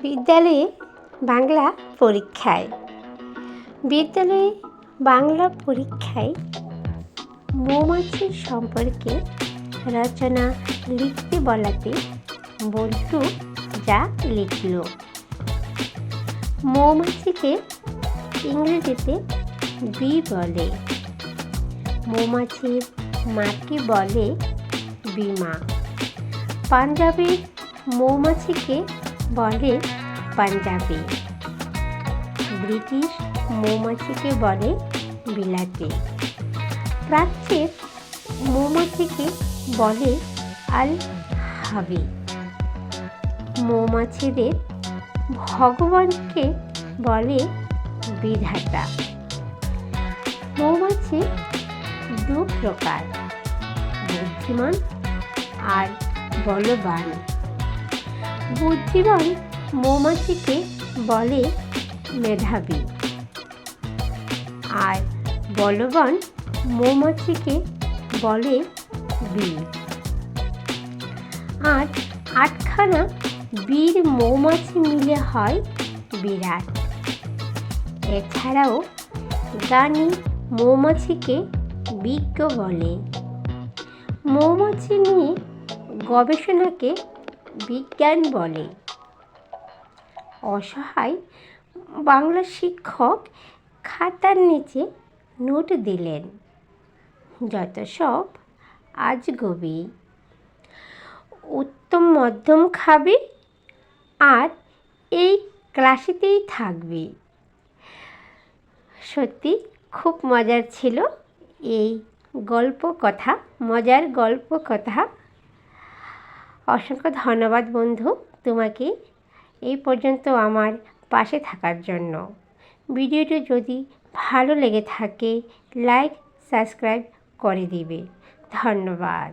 বিদ্যালয়ে বাংলা পরীক্ষায় মৌমাছির সম্পর্কে রচনা লিখতে বলাতে বল্টু যা লিখল। মৌমাছিকে ইংরেজিতে বি বলে। মৌমাছির মাকে বলে বিমা। পাঞ্জাবের মৌমাছিকে বলে পাঞ্জাবি। ব্রিটিশ মৌমাছিকে বলে বিলাতি। প্রাচ্যের মৌমাছিকে বলে আল হাবি। মৌমাছিদের ভগবানকে বলে বিধাতা। মৌমাছি দু প্রকার, বুদ্ধিমান আর বলবান। বুদ্ধিমান মৌমাছিকে বলে মেধাবী আর বলবান মৌমাছিকে বলে বীর। আর 8খানা বীর মৌমাছি মিলে হয় বিরাট। এছাড়াও জ্ঞানী মৌমাছিকে বিজ্ঞ বলে। মৌমাছি নিয়ে গবেষণাকে বিজ্ঞান বলে। অসহায় বাংলা শিক্ষক খাতার নিচে নোট দিলেন, যত সব আজগুবি। উত্তম মধ্যম খাবি আর এই ক্লাসেতেই থাকবি। সত্যি খুব মজার ছিল এই মজার গল্প কথা। অসংখ্য ধন্যবাদ বন্ধু তোমাকে এই পর্যন্ত আমার পাশে থাকার জন্য। ভিডিওটি যদি ভালো লেগে থাকে লাইক সাবস্ক্রাইব করে দিবে। ধন্যবাদ।